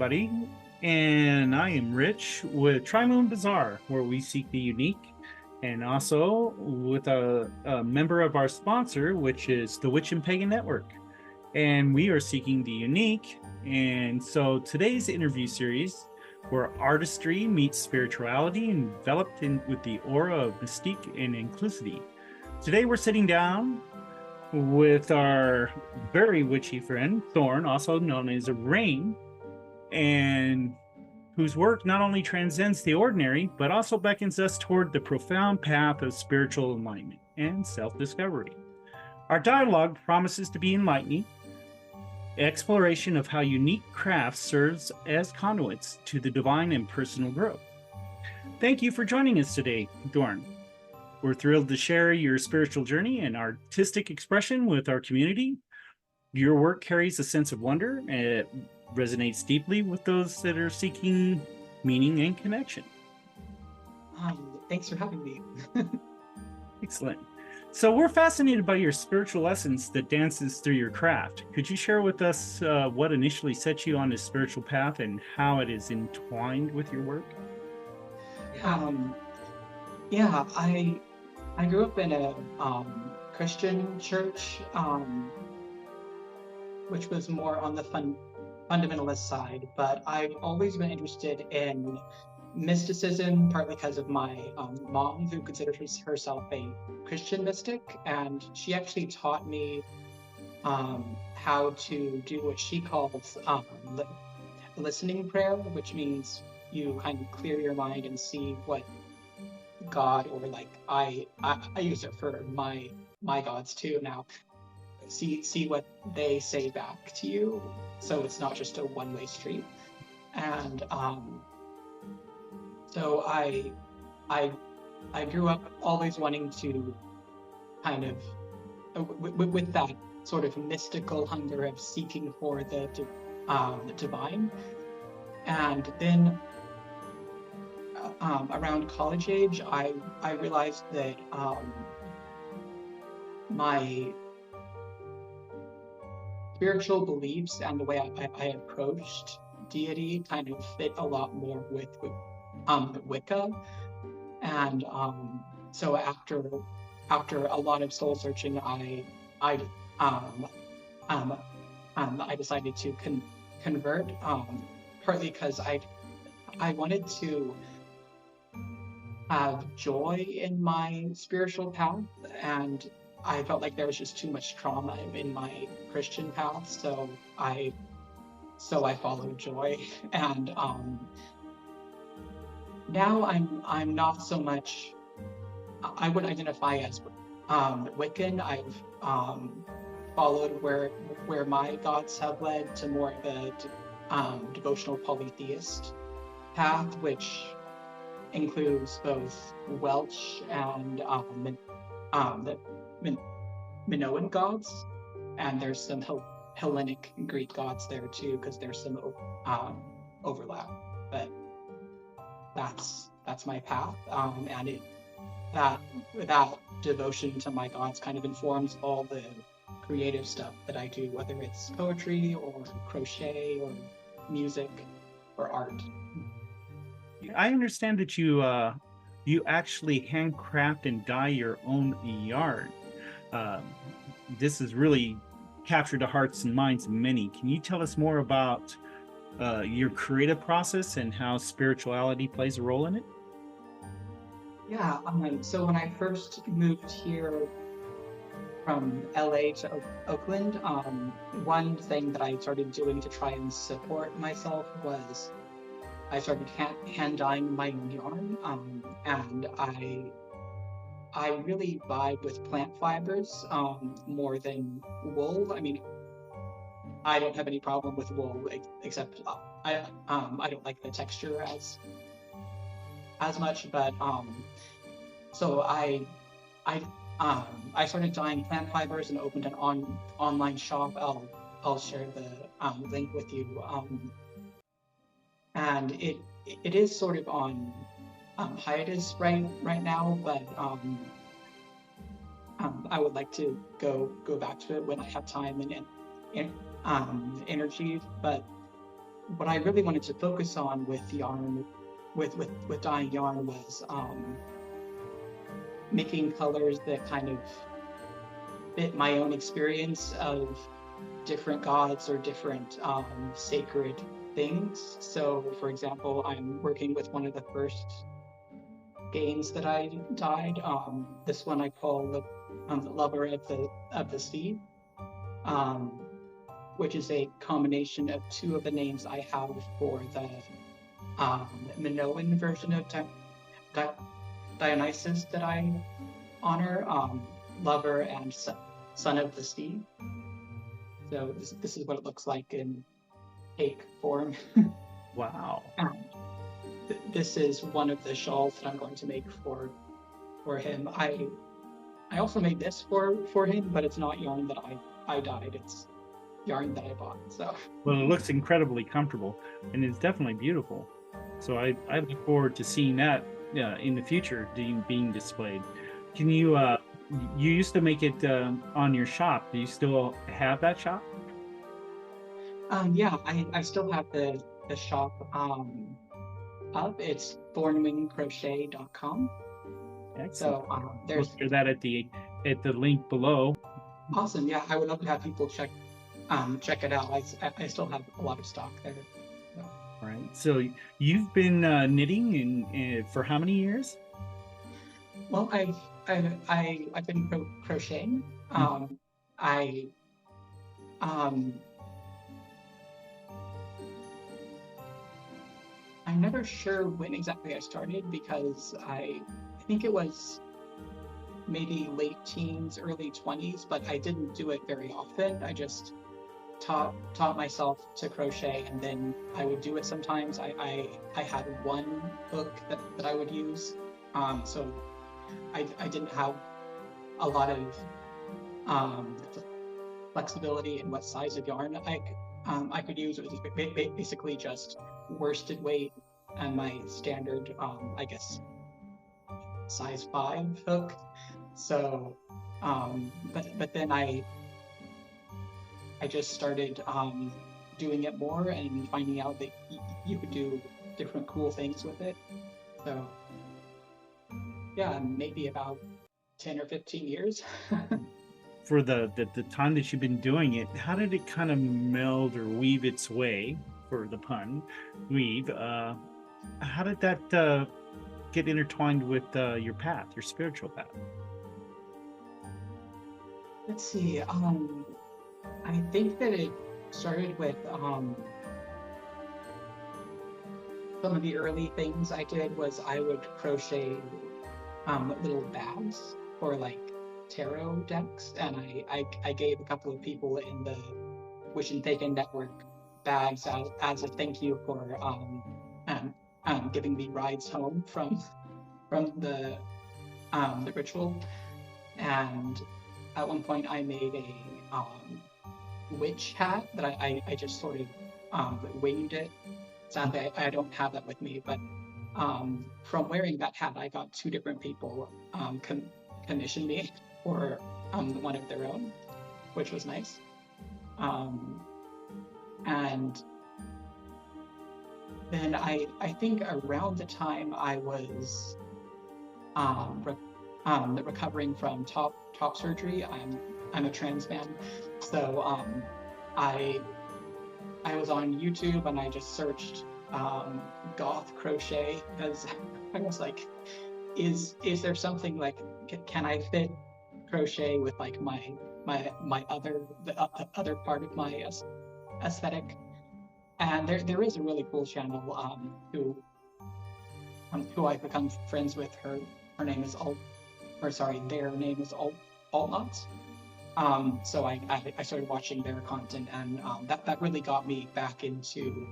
everybody, and I am Rich with Tri-Moon Bazaar, where we seek the unique, and also with a member of our sponsor, which is the Witch and Pagan Network, and we are seeking the unique. And so today's interview series, where artistry meets spirituality, enveloped with the aura of mystique and inclusivity. Today we're sitting down with our very witchy friend, Thorn, also known as Rain, and whose work not only transcends the ordinary, but also beckons us toward the profound path of spiritual enlightenment and self-discovery. Our dialogue promises to be enlightening, exploration of how unique crafts serves as conduits to the divine and personal growth. Thank you for joining us today, Thorn. We're thrilled to share your spiritual journey and artistic expression with our community. Your work carries a sense of wonder, and it resonates deeply with those that are seeking meaning and connection. Thanks for having me. Excellent. So we're fascinated by your spiritual essence that dances through your craft. Could you share with us what initially set you on this spiritual path and how it is entwined with your work? Yeah, I grew up in a Christian church, which was more on the fundamentalist side, but I've always been interested in mysticism, partly because of my mom, who considers herself a Christian mystic, and she actually taught me how to do what she calls listening prayer, which means you kind of clear your mind and see what God, or like I use it for my gods too now. See what they say back to you, so it's not just a one-way street. And so I grew up always wanting to kind of with that sort of mystical hunger of seeking for the divine. And then around college age, I realized that my spiritual beliefs and the way I approached deity kind of fit a lot more with Wicca. And so after a lot of soul searching, I decided to convert, partly because I wanted to have joy in my spiritual path, and I felt like there was just too much trauma in my Christian path, so I followed joy. And now I'm not so much, I would identify as Wiccan. I've followed where my gods have led to more of a devotional polytheist path, which includes both Welsh and the Minoan gods, and there's some Hellenic Greek gods there too, because there's some overlap. But that's my path, and that devotion to my gods kind of informs all the creative stuff that I do, whether it's poetry or crochet or music or art. I understand that you actually handcraft and dye your own yarn. This has really captured the hearts and minds of many. Can you tell us more about your creative process and how spirituality plays a role in it? Yeah, so when I first moved here from LA to Oakland, one thing that I started doing to try and support myself was I started hand dyeing my own yarn, and I really vibe with plant fibers more than wool. I mean, I don't have any problem with wool, except I don't like the texture as much. But so I started dyeing plant fibers and opened an online shop. I'll share the link with you. And it is sort of on hiatus right now, but I would like to go back to it when I have time and energy. But what I really wanted to focus on with yarn, with dyeing yarn, was making colors that kind of fit my own experience of different gods or different sacred things. So, for example, I'm working with one of the first games that I dyed. This one I call the Lover of the Sea, which is a combination of two of the names I have for the Minoan version of Dionysus that I honor, Lover and Son of the Sea. So this is what it looks like in cake form. Wow. This is one of the shawls that I'm going to make for him. I also made this for him, but it's not yarn that I dyed. It's yarn that I bought. So well, it looks incredibly comfortable, and it's definitely beautiful. So I look forward to seeing that in the future being displayed. Can you you used to make it on your shop? Do you still have that shop? yeah, I still have the shop up. It's thornwingcrochet.com. Excellent. So there's we'll share that at the link below. Awesome. Yeah, I would love to have people check it out. I still have a lot of stock there. So. All right. So you've been knitting for how many years? Well, I've been crocheting. I'm never sure when exactly I started, because I think it was maybe late teens, early 20s, but I didn't do it very often. I just taught myself to crochet, and then I would do it sometimes. I had one hook that I would use, so I didn't have a lot of flexibility in what size of yarn I could use. It was basically just worsted weight and my standard, I guess, size 5 hook. So, but then I just started doing it more and finding out that you could do different cool things with it. So, yeah, maybe about 10 or 15 years. For the time that you've been doing it, how did it kind of meld or weave its way, for the pun, weave? How did that get intertwined with your path, your spiritual path? Let's see. I think that it started with some of the early things I did was I would crochet little bags for like tarot decks, and I gave a couple of people in the Witch and Pagan Network bags as a thank you for giving me rides home from the ritual. And at one point I made a witch hat that I just sort of winged it. Sadly, I don't have that with me, but from wearing that hat, I got 2 different people commission me for one of their own, which was nice. And then I think around the time I was recovering from top surgery, I'm a trans man, so I was on YouTube and I just searched goth crochet, because I was like, is there something like, can I fit crochet with like my other part of my aesthetic? And there is a really cool channel who I've become friends with. Her name is their name is Altnuts. So I started watching their content, and that really got me back into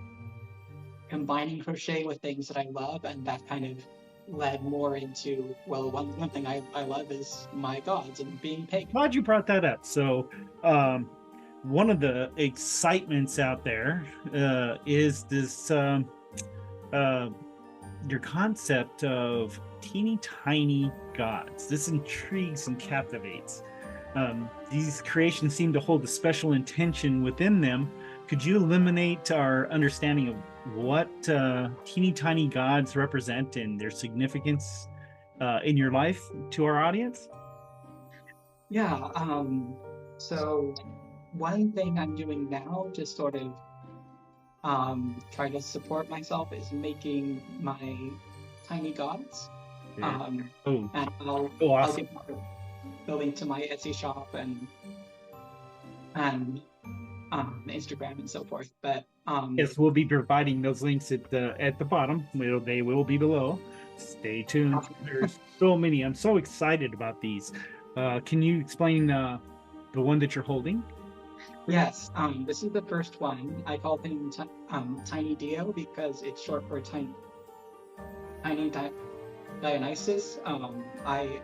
combining crochet with things that I love, and that kind of led more into, well, one thing I love is my gods and being pagan. Glad you brought that up. So one of the excitements out there is this your concept of teeny tiny gods. This intrigues and captivates. These creations seem to hold a special intention within them could you eliminate our understanding of what teeny tiny gods represent and their significance in your life to our audience? Yeah. So one thing I'm doing now to sort of try to support myself is making my tiny gods. Yeah. And So I'll awesome. get the link to my Etsy shop and Instagram and so forth. But Yes, we'll be providing those links at the bottom. They will be below. Stay tuned. There's so many. I'm so excited about these. Can you explain the one that you're holding? yes, this is the first one. I call him Tiny Dio because it's short for Tiny Dionysus. I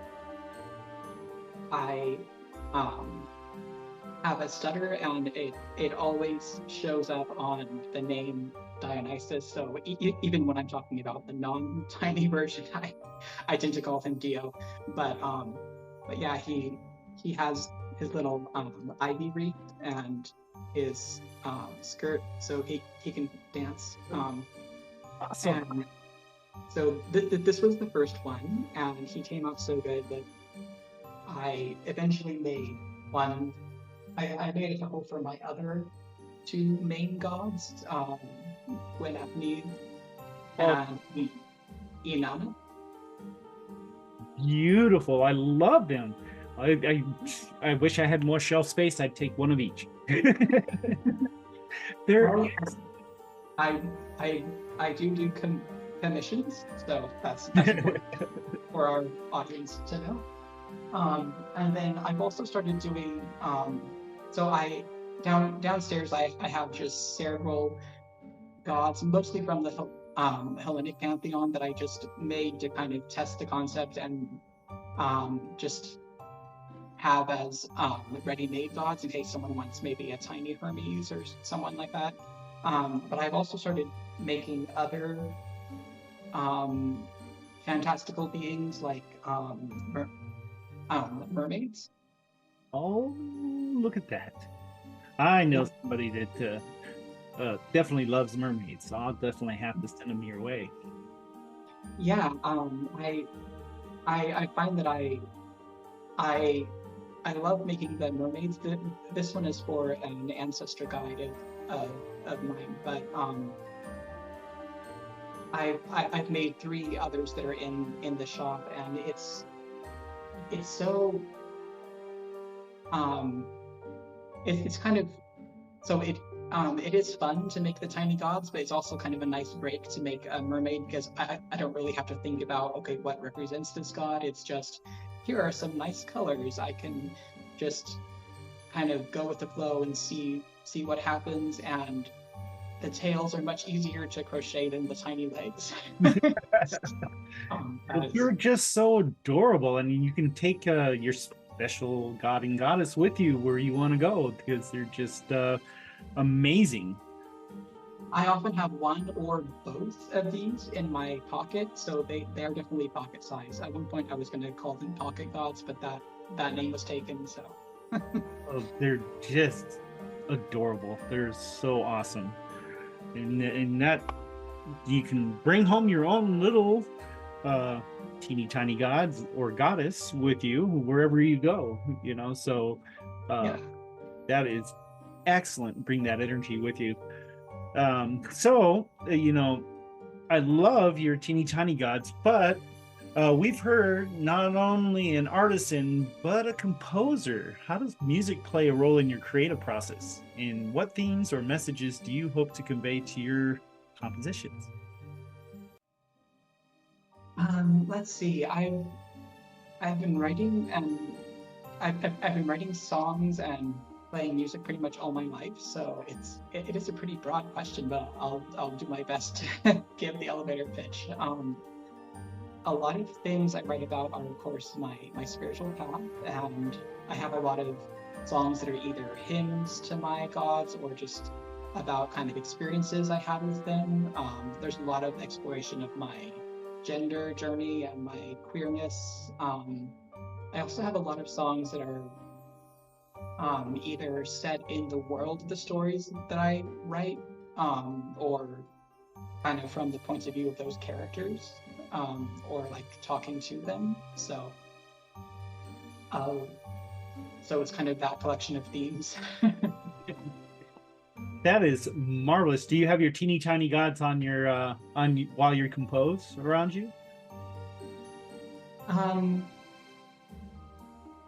have a stutter, and it always shows up on the name Dionysus. So even when I'm talking about the non-tiny version, I tend to call him Dio. But yeah, he has his little ivy wreath and his skirt, so he can dance. Awesome. And so this was the first one, and he came out so good that I eventually made one. I made a couple for my other two main gods, Gwenapni and Inanna. Beautiful. I love them. I wish I had more shelf space. I'd take one of each. They're I do commissions, so that's important for our audience to know. And then I've also started doing so downstairs I have just several gods, mostly from the Hellenic pantheon, that I just made to kind of test the concept and just have as ready-made gods in case someone wants maybe a tiny Hermes or someone like that. But I've also started making other fantastical beings like mermaids. Oh, look at that. I know somebody that definitely loves mermaids, so I'll definitely have to send them your way. Yeah, I find that I love making the mermaids. This one is for an ancestor guide of mine, but I've made 3 others that are in the shop, and it's so it's kind of so it is fun to make the tiny gods, but it's also kind of a nice break to make a mermaid, because I don't really have to think about, okay, what represents this god. It's just, here are some nice colors. I can just kind of go with the flow and see what happens, and the tails are much easier to crochet than the tiny legs. You're just so adorable, and you can take your special god and goddess with you where you want to go, because they're just amazing. I often have one or both of these in my pocket, so they are definitely pocket size. At one point I was going to call them pocket gods, but that name was taken, so. Oh, they're just adorable. They're so awesome. And that you can bring home your own little teeny tiny gods or goddess with you wherever you go, so Yeah. that is excellent. Bring that energy with you. So I love your teeny tiny gods, but we've heard not only an artisan but a composer. How does music play a role in your creative process, and what themes or messages do you hope to convey to your compositions? Let's see. I've been writing, and I've been writing songs and playing music pretty much all my life, so it is a pretty broad question, but I'll do my best to give the elevator pitch. A lot of things I write about are, of course, my spiritual path, and I have a lot of songs that are either hymns to my gods or just about kind of experiences I had with them. There's a lot of exploration of my gender journey and my queerness. I also have a lot of songs that are either set in the world of the stories that I write, or kind of from the point of view of those characters, or like talking to them. So it's kind of that collection of themes. That is marvelous. Do you have your teeny tiny gods on your while you compose around you?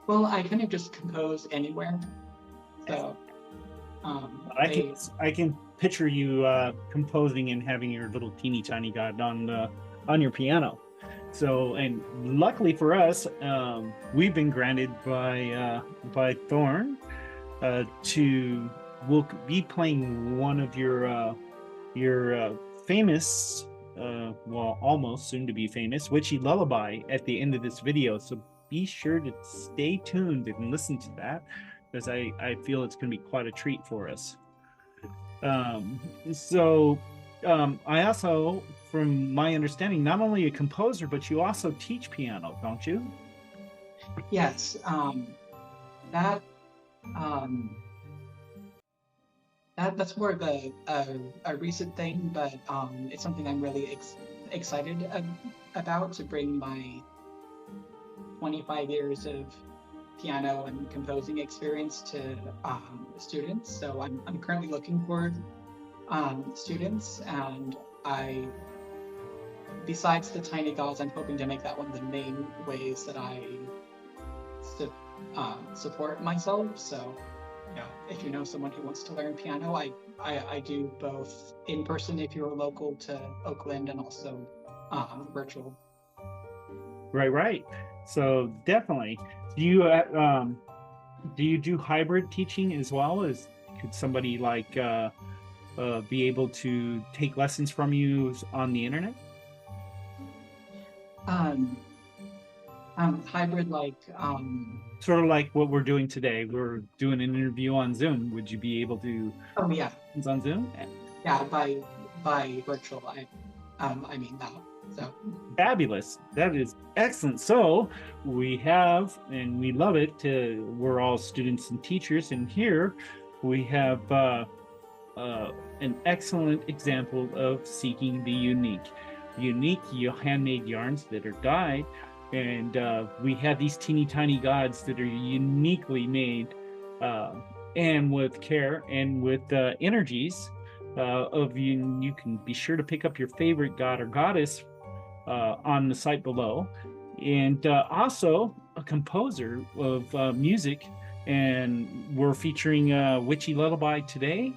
Well, I kind of just compose anywhere. So I can picture you composing and having your little teeny tiny god on your piano. So, and luckily for us, we've been granted by Thorn we'll be playing one of your famous, well, almost soon to be famous, witchy lullaby at the end of this video. So be sure to stay tuned and listen to that, because I feel it's going to be quite a treat for us. I also, from my understanding, not only a composer, but you also teach piano, don't you? Yes. That's more of a recent thing, but it's something I'm really excited about, to bring my 25 years of piano and composing experience to students. So I'm currently looking for students, and besides the tiny gods, I'm hoping to make that one of the main ways that I support myself. So, if you know someone who wants to learn piano, I do both in person if you're local to Oakland, and also virtual. Right. So definitely, do you do hybrid teaching as well? Could somebody like be able to take lessons from you on the internet? Hybrid, like sort of like what we're doing today. We're doing an interview on Zoom. Would you be able to? Oh yeah, it's on Zoom. Yeah, by virtual. I mean that. So fabulous. That is excellent. So we have, and we love it. We're all students and teachers, and here we have an excellent example of seeking the unique. Unique handmade yarns that are dyed, and we have these teeny tiny gods that are uniquely made, and with care and with energies of you. You can be sure to pick up your favorite god or goddess on the site below, and also a composer of music, and we're featuring Witchy Lullaby today,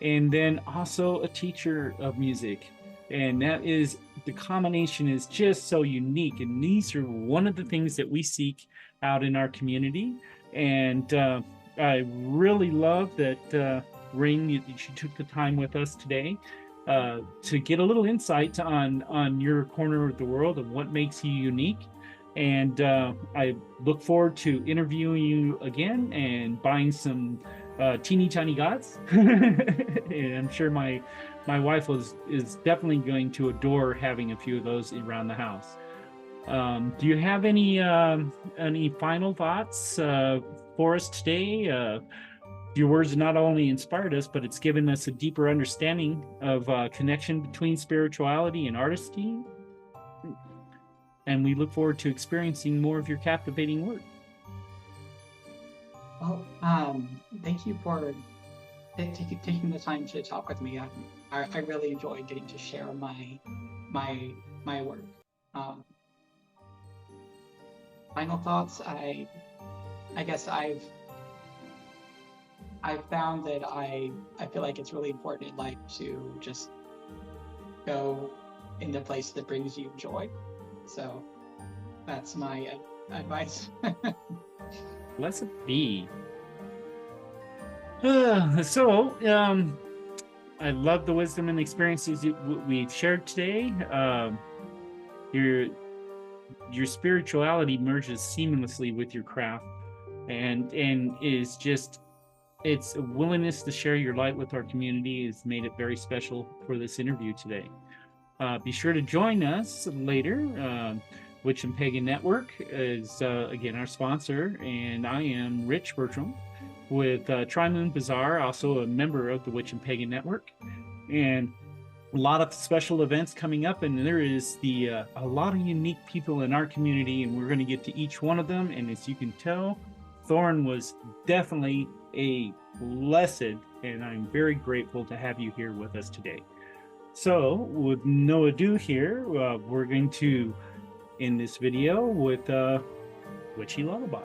and then also a teacher of music, and that is, the combination is just so unique, and these are one of the things that we seek out in our community. And I really love that Ring, she took the time with us today to get a little insight on your corner of the world and what makes you unique. And I look forward to interviewing you again and buying some teeny tiny gods. And I'm sure my wife is definitely going to adore having a few of those around the house. Do you have any final thoughts for us today? Your words not only inspired us, but it's given us a deeper understanding of connection between spirituality and artistry. And we look forward to experiencing more of your captivating work. Well, thank you for taking the time to talk with me. I really enjoyed getting to share my work. Final thoughts. I guess I've found that I feel like it's really important in life to just go in the place that brings you joy. So that's my advice. Blessed be. I love the wisdom and experiences we've shared today. Your spirituality merges seamlessly with your craft, and is just, its willingness to share your light with our community has made it very special for this interview today. Be sure to join us later. Witch and Pagan Network is again our sponsor, and I am Rich Bertram. with Tri-Moon Bazaar, also a member of the Witch and Pagan Network, and a lot of special events coming up. And there is a lot of unique people in our community, and we're going to get to each one of them. And as you can tell, Thorn was definitely a blessed, and I'm very grateful to have you here with us today. So with no ado here, we're going to end this video with Witchy Lullaby.